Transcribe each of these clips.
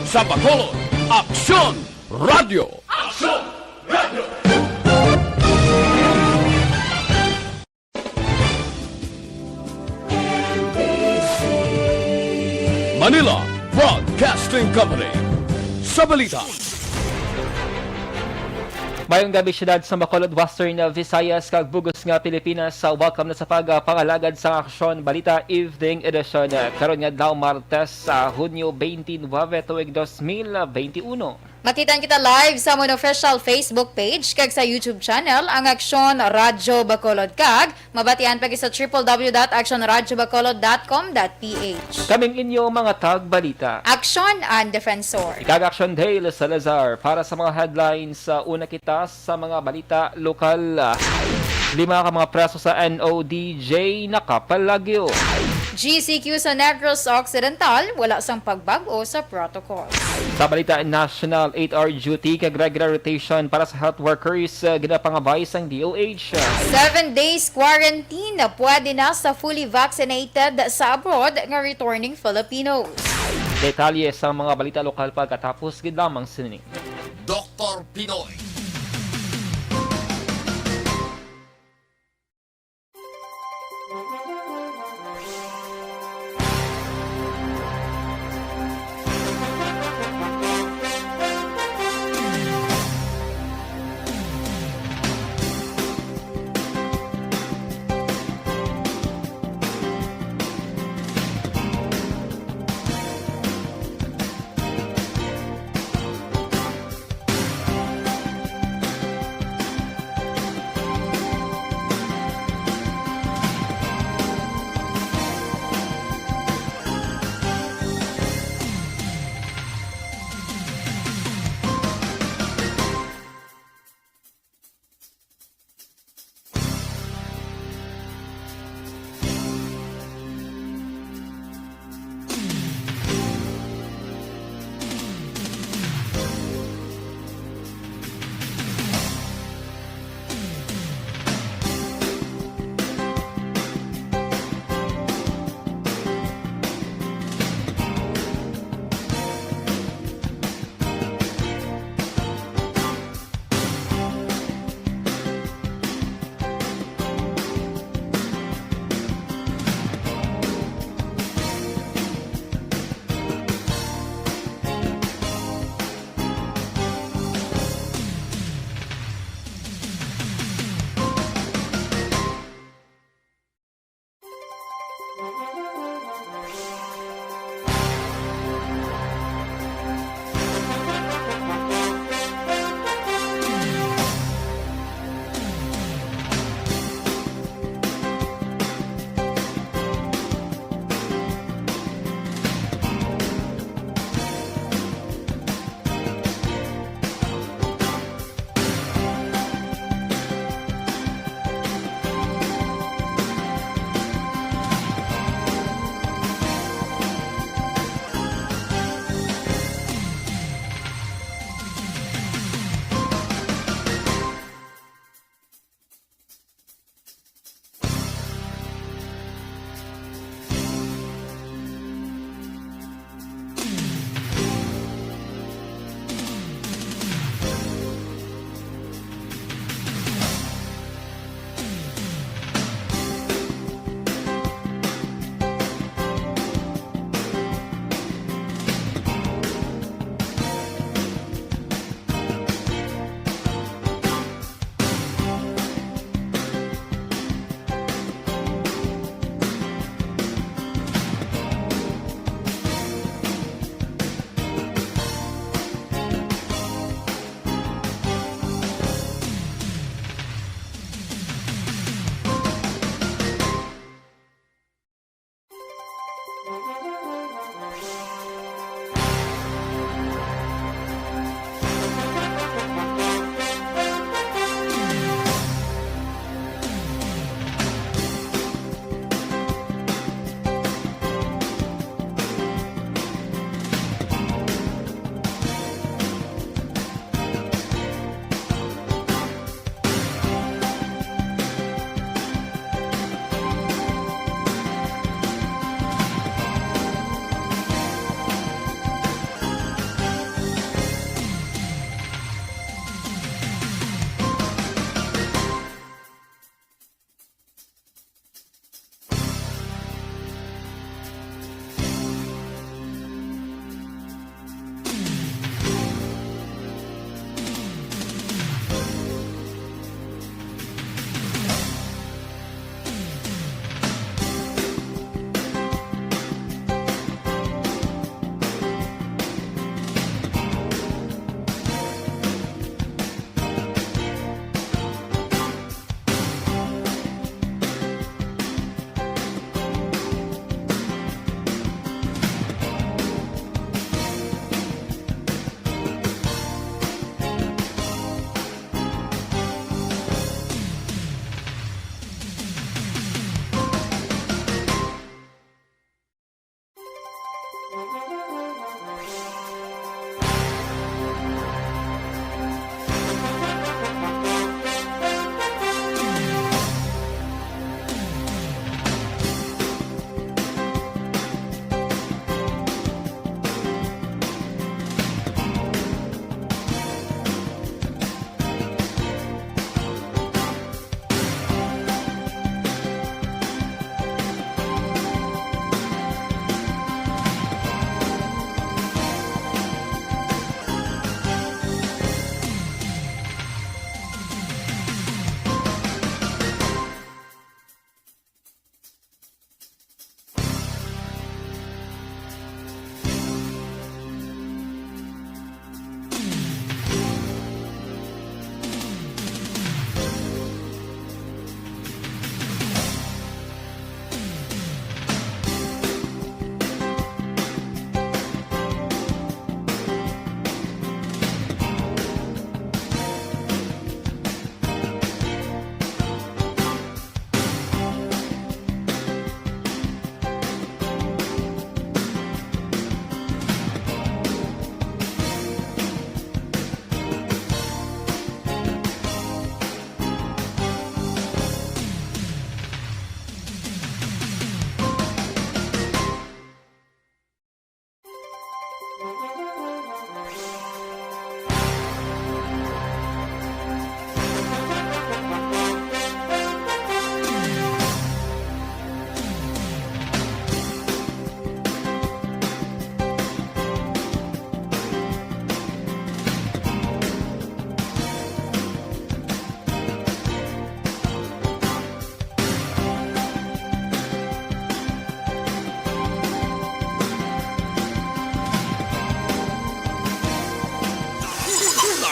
sa Bacolod, Aksyon Radio! Aksyon Radio! Manila Broadcasting Company sa Balita. Mayong gabi siyudad sa Bacolod, Western Visayas, kag bugos nga Pilipinas sa welcome na sa pangalagad sa Aksyon Balita Evening Edition. Karon nga daw Martes sa Hunyo 29, tuig 2021. Makitan kita live sa mong official Facebook page kag sa YouTube channel ang Aksyon Radyo Bacolod kag mabatian pagi sa www.aksyonradyobacolod.com.ph. Kaming inyo mga tag-balita. Aksyon and Defensor. Ikag Aksyon Dale Salazar para sa mga headlines. Una kita sa mga balita lokal. 5 ka mga preso sa NODJ nakapalagyo. GCQ sa Negros Occidental, wala sang pagbago sa protocol. Sa balita national, 8-hour duty kag regular rotation para sa health workers ginapangabay sang DOH. 7 days quarantine na pwede na sa fully vaccinated sa abroad nga returning Filipinos. Detalye sa mga balita lokal pagkatapos gid lamang sining. Dr. Pinoy.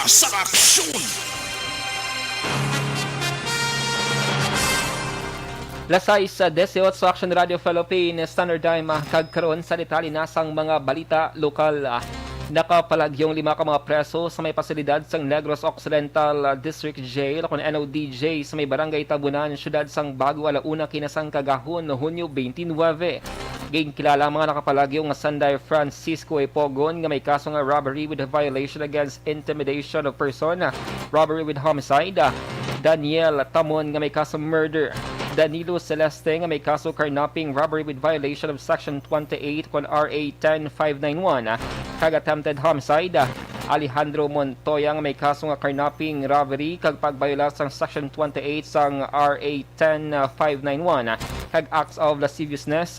sa aksyon! Lasay sa 18 sa Aksyon Radio Philippines Standard Time kagkaroon sa detalye nasang mga balita lokal. Nakapalagyong 5 ka mga preso sa may pasilidad sa Negros Occidental District Jail kung NODJ sa may barangay Tabunan, syudad sang Bago Alauna kinasang kagahon Hunyo 29. Gain kilala mga nakapalagyong Sanday Francisco Epogon nga may kaso nga robbery with a violation against intimidation of person, robbery with homicide. Daniel Tamon nga may kaso murder. Danilo Celeste nga may kaso carnapping, robbery with violation of Section 28 kon RA 10591, kag attempted homicide. Alejandro Montoya nga may kaso nga carnapping, robbery kag pagbayula sang Section 28 sang RA 10591, kag acts of lasciviousness.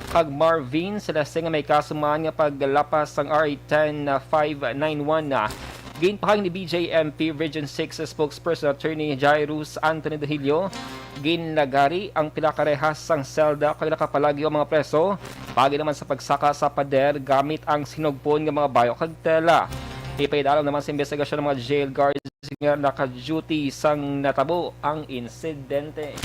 Kag Marvin Celeste nga may kaso man nga paglapas sang RA 10591. Ginpahang ni BJMP Region 6 spokesperson Attorney Jairus Anthony Dahilio, ginlagari ang pinakarehas sang selda kay nakapalagi ang mga preso pagi naman sa pagsaka sa pader gamit ang sinugpon ng mga bayo kag tela. Ipaidalaw naman sa investigasyon ng mga jail guards nga naka-duty sang natabo ang insidente.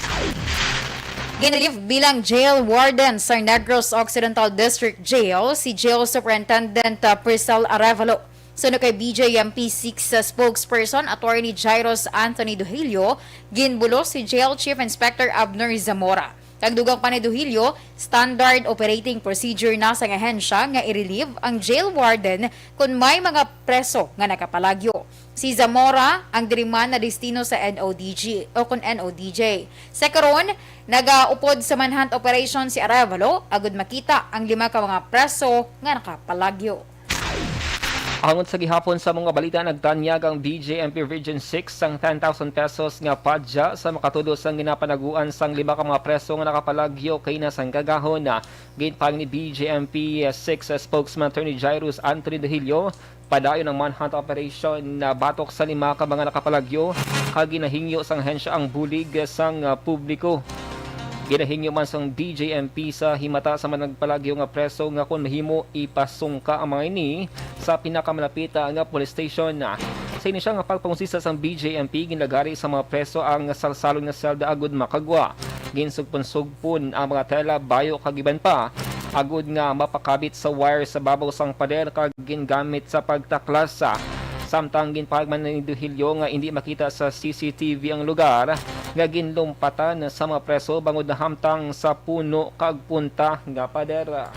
Ginrelieve bilang jail warden sa Negros Occidental District Jail si Jail Superintendent Priscel Arevalo. Sunod kay BJMP 6 spokesperson Attorney Jairus Anthony Duhilio, ginbulos si Jail Chief Inspector Abner Zamora. Tagdugang pa ni Duhilio, standard operating procedure na sa ahensya nga i-relieve ang jail warden kung may mga preso nga nakapalagyo. Si Zamora ang diriman na destino sa NODG o kung NODJ. Sa karon, nagaupod sa manhunt operation si Arevalo agud makita ang 5 ka mga preso nga nakapalagyo. Angon sa gihapon sa mga balita, nagtanyag ang BJMP Region 6 sang 10,000 pesos nga padya sa makatudo sang ginapanaguan sang 5 ka mga preso nga nakapalagyo kay nasang kagahon. Ginpang ni BJMP 6 spokesman Attorney Jairus Anthony Dahilio, padayon ang manhunt operation na batok sa 5 ka mga nakapalagyo kag ginahingyo sang hensya ang bulig sang publiko. Ginahingyo man sang BJMP sa himata sa managpalagyo nga preso nga kung mahimo ipasungka ang mga ini sa pinakamalapit nga police station. Sa ini siya nga pagpangusisa sang BJMP, ginlagari sa mga preso ang salsalon nga selda agud makagwa. Ginsugpon-sugpon ang mga tela, bayo kag iban pa agud nga mapakabit sa wire sa babaw sang pader kag gingamit sa pagtaklas. Samtang ginpahagman ni Duhilio nga hindi makita sa CCTV ang lugar nga ginlumpatan sa mga preso bangod na hamtang sa puno kag punta nga pader.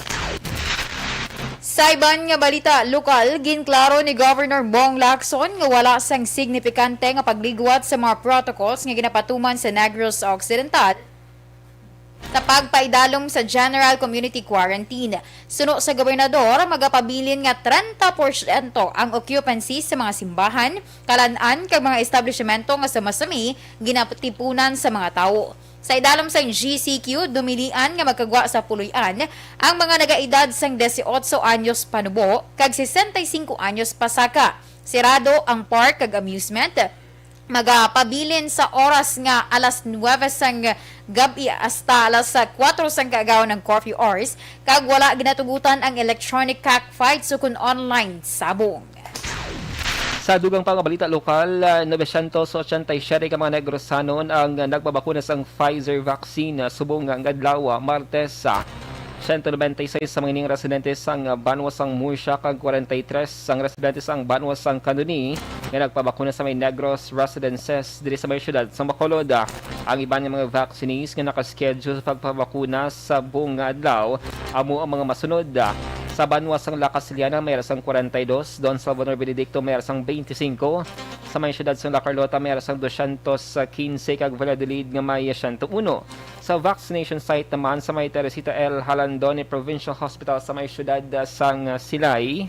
Sa iban nga balita lokal, ginklaro ni Governor Bong Lacson nga wala sang signifikante nga pagligwat sa mga protocols nga ginapatuman sa Negros Occidental sa pagpaidalom sa General Community Quarantine. Suno sa gobernador, magapabilin nga 30% ang occupancy sa mga simbahan, kalan-an kag mga establishmento nga sa masami ginatipunan sa mga tao. Sa idalom sang GCQ, dumilian nga magkagwa sa puluyan ang mga nagaedad sang 18 anyos panubo kag 65 anyos pasaka. Sirado ang park kag amusement. Magapabilin sa oras nga alas 9 sang gabi hasta alas 4 sang kagaw ng curfew hours kag wala ginatugutan ang electronic cockfight sukun online sabong. Sa dugang pangabalita lokal, 987 ka mga Negrosanon ang nagbabakuna sang Pfizer vaccine subong nga adlaw Martes. 196 sa mga ining residentes sang Banwa sang Murcia kag 43 sang residentes sang Banwa sang Kanuni nga nagpabakuna sa may Negros residences diri sa may syudad sa Bacolod. Ang iban nga mga vaccinees nga nakaschedule sa pagpabakuna sa buong adlaw amo ang mga masunod. Sa Banwa sang La Casiliana may rasang 42, Don Salvador Benedicto may rasang 25, sa may syudad sang La Carlota may rasang 215 kag Valladolid nga may 101. Sa vaccination site naman sa may Teresita L. Halandone Provincial Hospital sa may syudad sang Silay,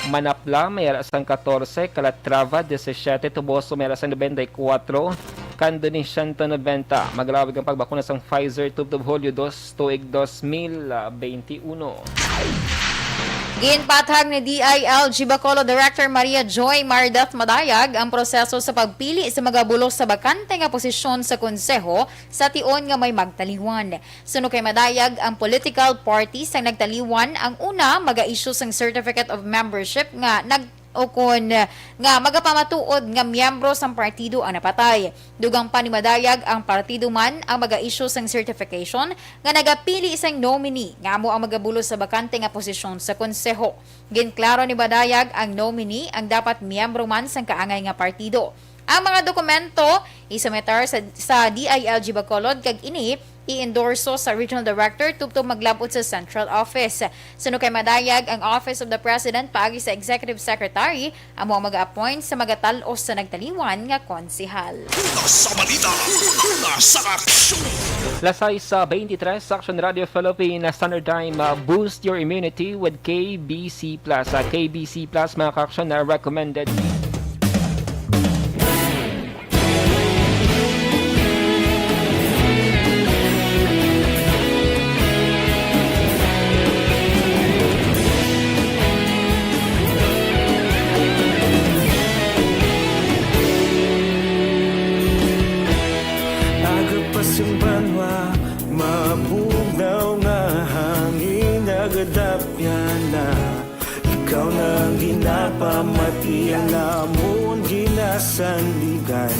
Manapla may rasang 14, Calatrava 17, Tuboso may rasang 94, Candoni 190. Maglawig ang pagbakuna sang Pfizer tubtob Hulyo 2 tuig 2021. Ginpathag ni DILG Bacolod Director Maria Joy Mardath Madayag ang proseso sa pagpili sa mga bulos sa bakante nga posisyon sa konseho sa tion nga may magtaliwan. Suno kay Madayag, ang political parties ang nagtaliwan ang una maga-issue sang Certificate of Membership nga o kun nga magapamatuod nga miyembro sang partido ang napatay. Dugang pa ni madayag ang partido man ang maga-issue sang certification nga nagapili isang nominee nga amo ang magabulo sa bakante nga posisyon sa konseho. Ginklaro ni madayag ang nominee ang dapat miyembro man sang kaangay nga partido. Ang mga dokumento isumetar sa DILG Bacolod kag ini i-endorso sa Regional Director tubtong maglabot sa Central Office. Suno kay madayag ang Office of the President paagi sa Executive Secretary amo ang mag-appoint sa magatalos sa nagtaliwan nga konsihal. Sa balita, sa aksyon. Lasay sa 23 sa Aksyon Radio Philippines Standard Time, boost your immunity with KBC Plus. KBC Plus mga ka-aksyon na recommended. Mabugnaw nga hangin nagadapya na ikaw nang ginapamati ang namon ginasandigan.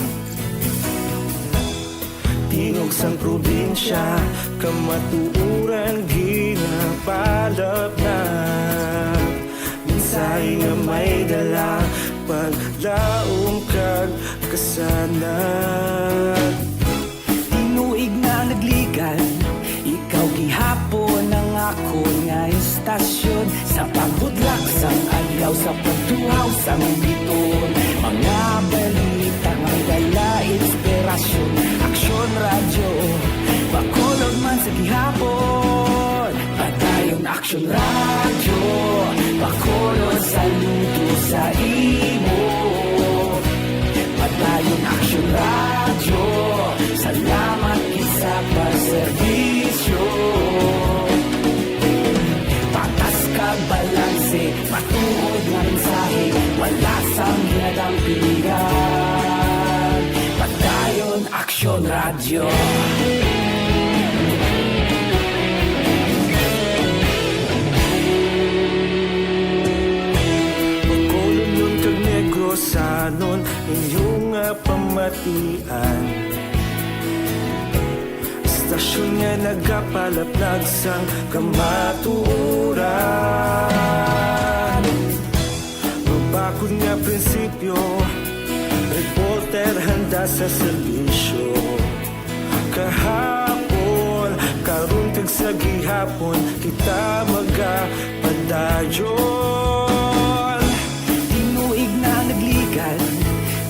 Tingog sang probinsya kamatuuran ginapalap na minsay nga may dala paglaong kag kasanat. Tinuig na nagligan, ikaw gihapon ang ako nga istasyon. Sa pagbudlak sang adlaw sa pagtuhaw sang biton, mga balita nga dala inspirasyon. Aksyon radyo, Bacolod man sa gihapon. Padayon Aksyon radyo, Bacolod saludo sa imo. Padayon Aksyon radyo, salamat isa pa serbisyo. Patas kag balanse, matuod nga mensahe, wala sang ginadang pilihan. Padayon Aksyon radyo. Bacolod nun kag Negros sanon inyong pamatian. Istasyon nga nagapalaplag sang kamatuuran. Mabakod nga prinsipyo, reporter handa sa serbisyo. Kahapon, karon kag sa gihapon, kita magapadayon. Tinuig na nagligan,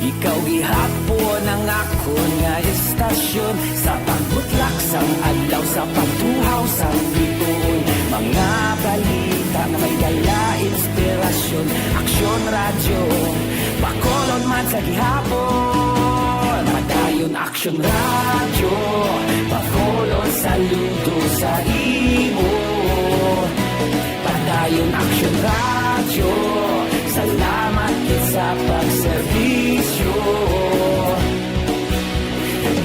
ikaw gihapon ang ako nga istasyon. Sa pagbutlak sang adlaw sa pagtuhaw sang biton, mga balita na may dala inspirasyon. Aksyon radyo, Bacolod man sa gihapon. Padayon Aksyon radyo, Bacolod saludo sa imo. Padayon Aksyon radyo, salamat sa pagserbisyo.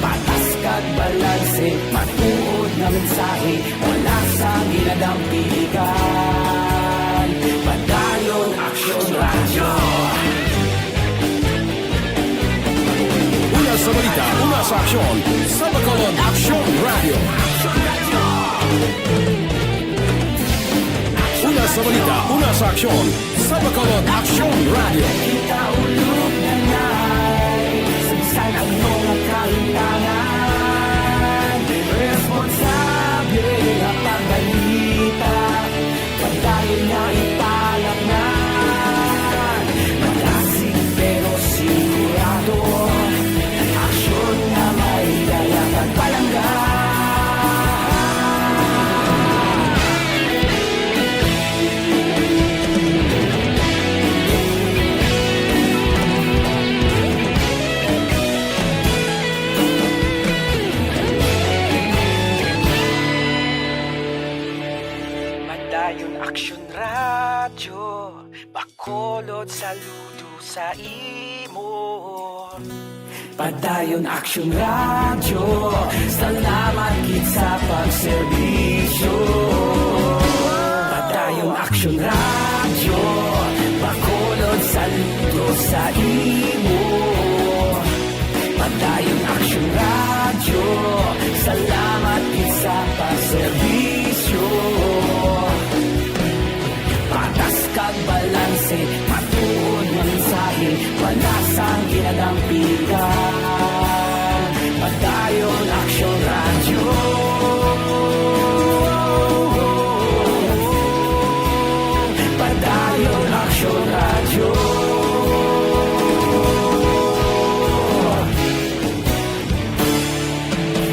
Patas kag balanse, matuod na mensahe, wala sang ginadang piligan. Padayon Aksyon radyo. Una sa balita, una sa aksyon. Sa Bacolod, Aksyon Radio. Una sa balita, una sa aksyon. Sa Bacolod, Aksyon Radio. Kita ulog na na'y sumsan ang mga kahintangan. Responsable ang pagbalita, padayon na ipalak na. Malasig pero sigurado, aksyon na may dala at palangga. Padayon Aksyon radyo, Bacolod saludo sa imo. Padayon Aksyon radyo, salamat gid sa pagserbisyo. Padayon Aksyon radyo, Bacolod saludo Aksyon Radyo.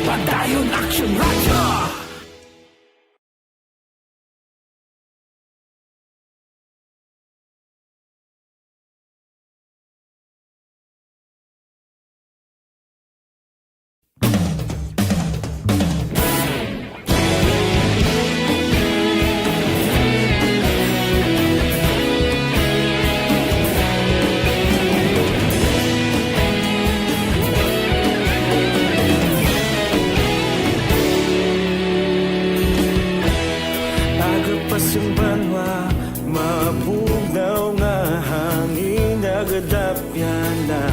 Padayon Aksyon Radyo. Agapasang banwa, mabugnaw nga hangin agadapyan na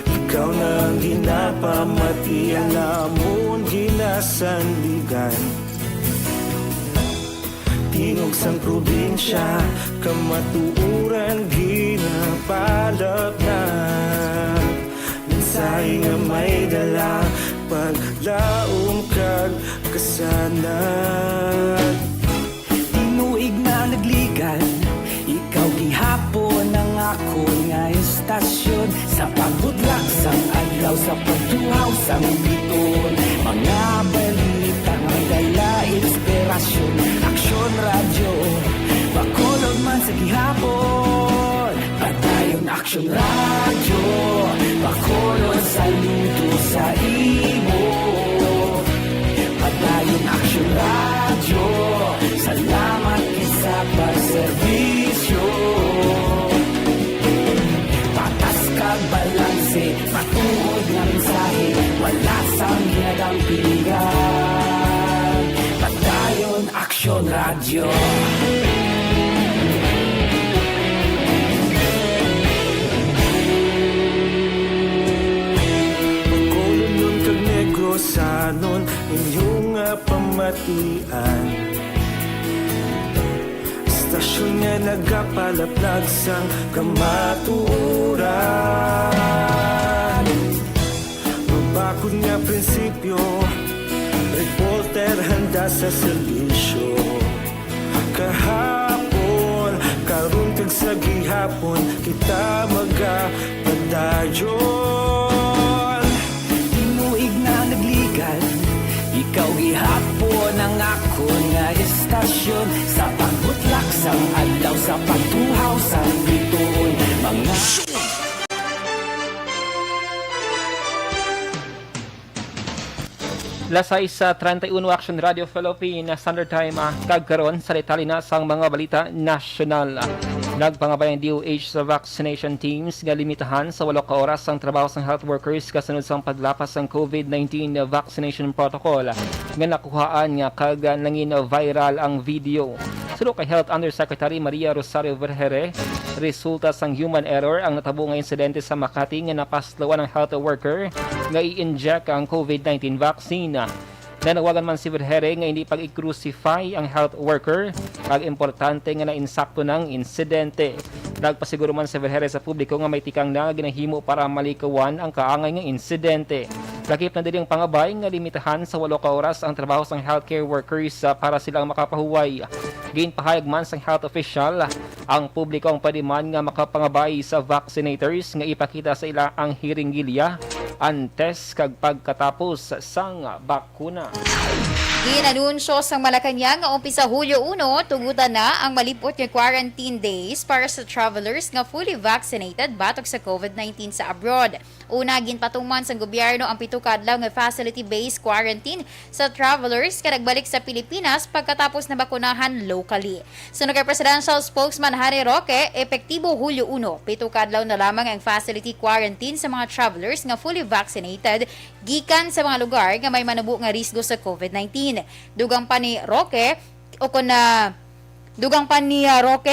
ikaw nang ginapamatian namon ginasandigan. Tingog sang probinsya, kamatuuran ginapalap na mensahe nga may dala, paglaom kag kasanad. Tinuig na nagligan, ikaw gihapon ang ako nga estasyon. Sa pagudlak sang adlaw, sa pagtuhaw sang biton, mga balita nga dala inspirasyon. Aksyon Radyo, bakolog man sa gihapon. Padayon Aksyon Radyo, bakolog sa luto sa imo. Padayon Aksyon Radyo, salamat sa pagserbisyo. Patas kag balanse, matuod nga mensahe, wala sang ginadampingan. Padayon Aksyon Radyo. Pagkulong nun kag negros anon inyong pamatian. Stasyon nga nagapalaplag sang kamatuuran. Mabakod nga prinsipyo, reporter handa sa serbisyo. Kahapon, karon kag sa gihapon, kita magapadayon. Tinuig na nagligan, ikaw gihapon ang ako nga estasyon. Sa pagbutlak sang adlaw, sa pagtuhaw sang biton, mga Lasay sa 31 Action Radio Philippines Standard Time kagkaron sa detali na sang mga balita nasyonal. Nagpangabay ang DOH sa vaccination teams nga limitahan sa 8 ka oras ang trabaho sa health workers kasunod sa paglapas ng COVID-19 vaccination protocol nga nakuhaan nga kag nangin viral ang video. Sulo kay Health Undersecretary Maria Rosario Vergere, resulta sang human error ang natabo nga insidente sa Makati nga napaslawan ng health worker nga i-inject ang COVID-19 vaccine. Nanawagan man si Vergere nga hindi pag-i-crucify ang health worker kag importante nga nainsakto ng insidente. Nagpasiguro man si Vergere sa publiko nga may tikang na ginahimo para malikawan ang kaangay nga insidente. Lakip na diling pangabay nga limitahan sa 8 ka oras ang trabaho sang healthcare workers para silang makapahuway. Ginpahayag man sang health official ang publiko ang padiman nga makapangabay sa vaccinators nga ipakita sa ila ang hiringgilya antes kag pagkatapos sang bakuna. Ginanunsyo sang Malacanang nga umpisa Hulyo 1, tugutan na ang malipot nga quarantine days para sa travelers nga fully vaccinated batok sa COVID-19 sa abroad. Una, ginpatuman sang gobyerno ang 7 ka adlaw nga facility-based quarantine sa travelers nga nagbalik sa Pilipinas pagkatapos na bakunahan locally. Sunod kay Presidential Spokesman Harry Roque, epektibo Hulyo 1, 7 ka adlaw na lamang ang facility quarantine sa mga travelers nga fully vaccinated gikan sa mga lugar nga may manubo nga risgo sa COVID-19. Dugang pa ni Roque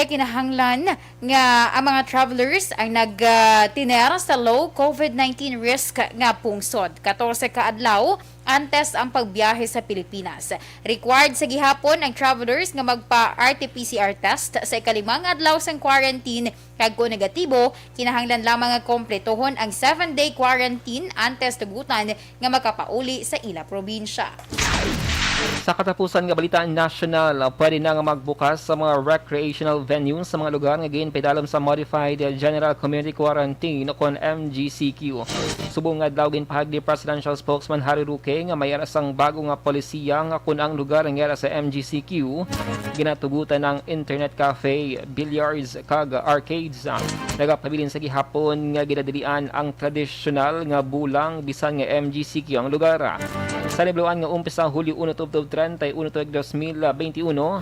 kinahanglan nga ang mga travelers ang nagtiner sa low COVID-19 risk nga pungsod. 14 ka adlaw antes ang pagbiyahe sa Pilipinas. Required sa gihapon ang travelers nga magpa RT-PCR test sa ikalimang adlaw sang quarantine kag kung negatibo, kinahanglan lamang nga kompletohon ang 7-day quarantine antes tugutan nga makapauli sa ila probinsya. Sa katapusan nga balita national, pwede na nga magbukas sa mga recreational venues sa mga lugar nga gain pedalom sa Modified General Community Quarantine kon MGCQ. Subong nga daw ginpahag ni Presidential Spokesman Harry Roque nga may arasang bago nga polisiya nga kun ang lugar nga sa MGCQ ginatugutan ng internet cafe, billiards kag arcades. Nagapabilin sa gihapon nga ginadilian ang tradisyonal nga bulang bisan nga MGCQ ang lugar. Sa nibluan nga umpisa Hulyo 1 to 31 2021,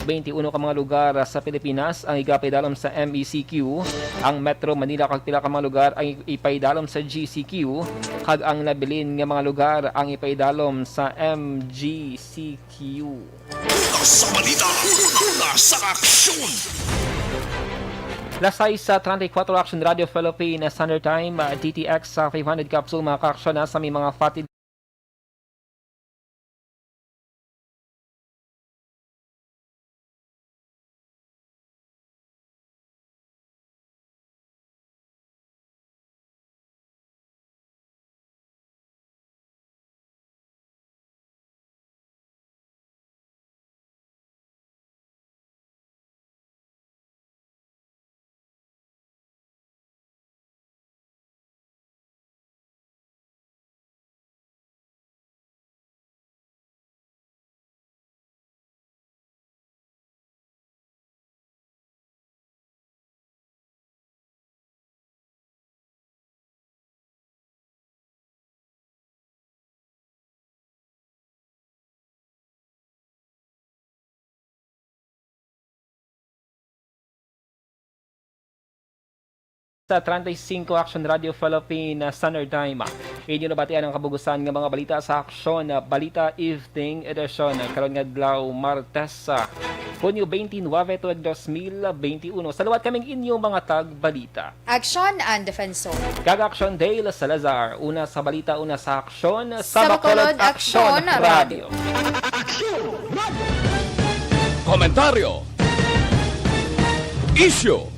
21 ka mga lugar sa Pilipinas ang igapaydalom sa MECQ, ang Metro Manila kag pila ka mga lugar ang ipaydalom sa GCQ, kag ang nabilin nga mga lugar ang ipaydalom sa MGCQ. Sa balita, una sa aksyon. Lasay sa 34 Action Radio Philippines Standard Time, DTX sa 500 capsule mga kaaksyon sa may mga fatid sa 35 Action Radio Philippines Standard Time. Inyo nabatian ang kabugusan ng mga balita sa Aksyon Balita Evening Edition. Karon nga adlaw Martes, Hunyo 29, 2021. Salawat kaming inyong mga tag-balita. Aksyon and Defensor. Kag-Aksyon Dale Salazar. Una sa balita, una sa Aksyon. Sa Bacolod, Aksyon Radio. Komentaryo. Issue.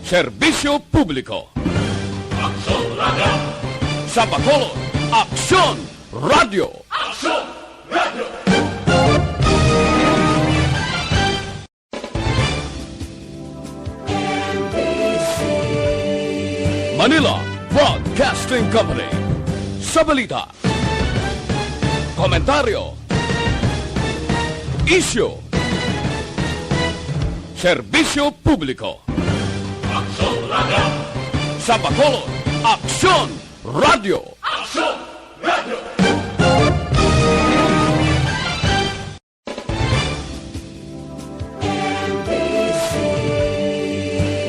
Serbisyo Publiko. Aksyon Radio. Sa Bacolod, Aksyon Radio. Aksyon Radio. Manila Broadcasting Company. Sa balita. Komentaryo. Issue. Serbisyo Publiko. Aksyon Radio. Sa Bacolod, Aksyon Radio. Aksyon Radio.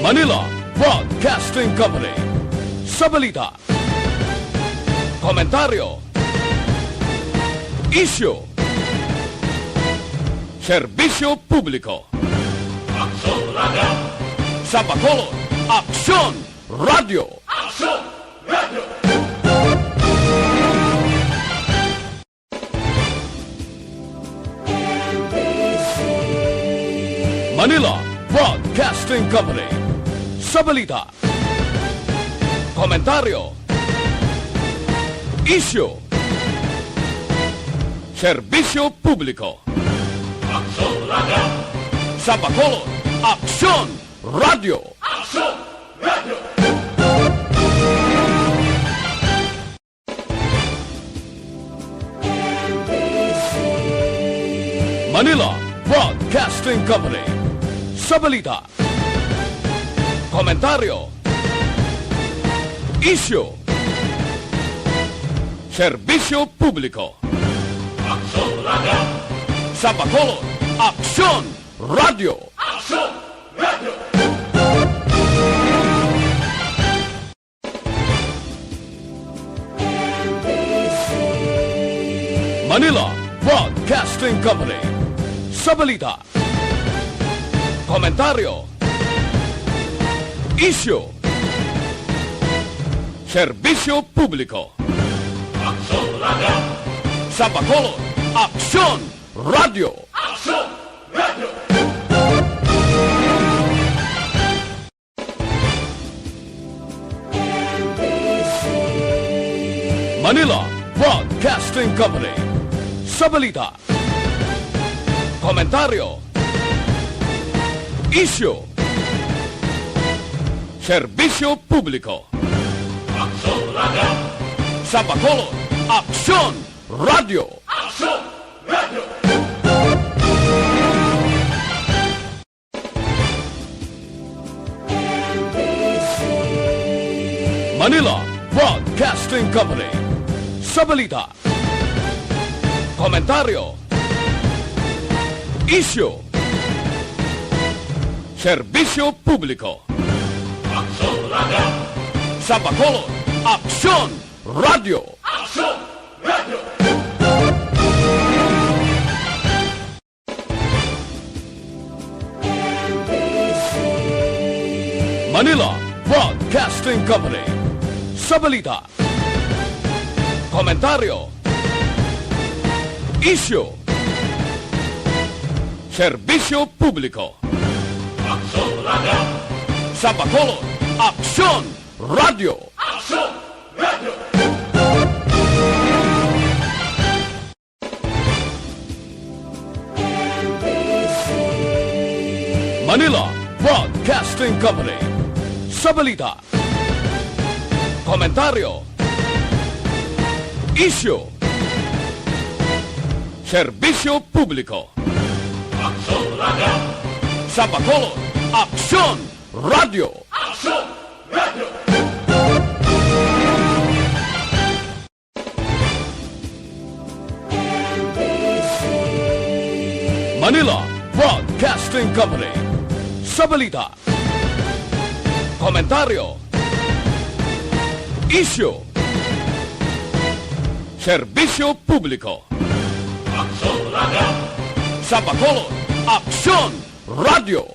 Manila Broadcasting Company. Sa balita. Komentaryo. Issue. Serbisyo Publiko. Aksyon Radio. Sa Bacolod, Aksyon Radio. Aksyon Radio. Manila Broadcasting Company. Sa balita. Komentaryo. Issue. Serbisyo Publiko. Aksyon Radio. Sa Bacolod, Aksyon Radio. Aksyon Radio. Manila Broadcasting Company. Sa balita. Komentaryo. Issue. Serbisyo Publiko. Aksyon Radio. Sa Bacolod, Aksyon Radio. Aksyon Radio. Manila Broadcasting Company. Sa balita. Komentaryo. Issue. Serbisyo Publiko. Aksyon Radio. Sa Bacolod, Aksyon Radio. Aksyon Radio. Manila Broadcasting Company. sa balita. Komentaryo, issue, serbisyo publiko. Sa Bacolod, Aksyon Radio. Manila Broadcasting Company. Sa balita, komentaryo, issue, serbisyo publiko. Sa Bacolod, Aksyon Radio. Manila Broadcasting Company. Sa balita, komentaryo, issue, serbisyo publiko. Sa Bacolod, Aksyon Radio. Manila Broadcasting Company. Sa balita, komentaryo, issue, serbisyo publiko. Sa Bacolod, Aksyon Radio. Manila Broadcasting Company. Sa balita, komentaryo, issue, serbisyo publiko. Sa Bacolod, Aksyon Radio.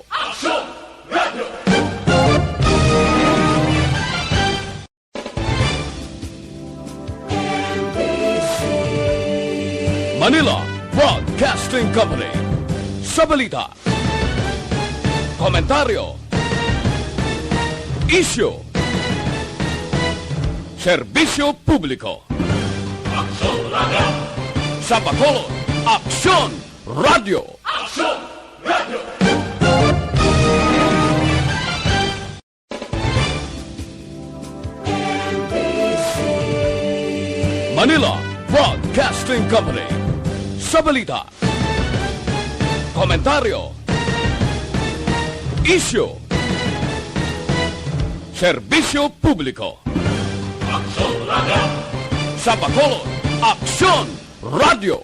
Manila Broadcasting Company. Sa balita, komentaryo, issue, serbisyo publiko. Sa Bacolod, Aksyon Radio. Manila Broadcasting Company. Sa balita, komentaryo, issue, serbisyo publiko. Sa Bacolod, Aksyon Radio.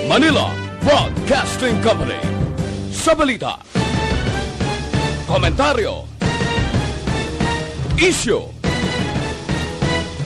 Manila Broadcasting Company. Sa balita, komentaryo, issue,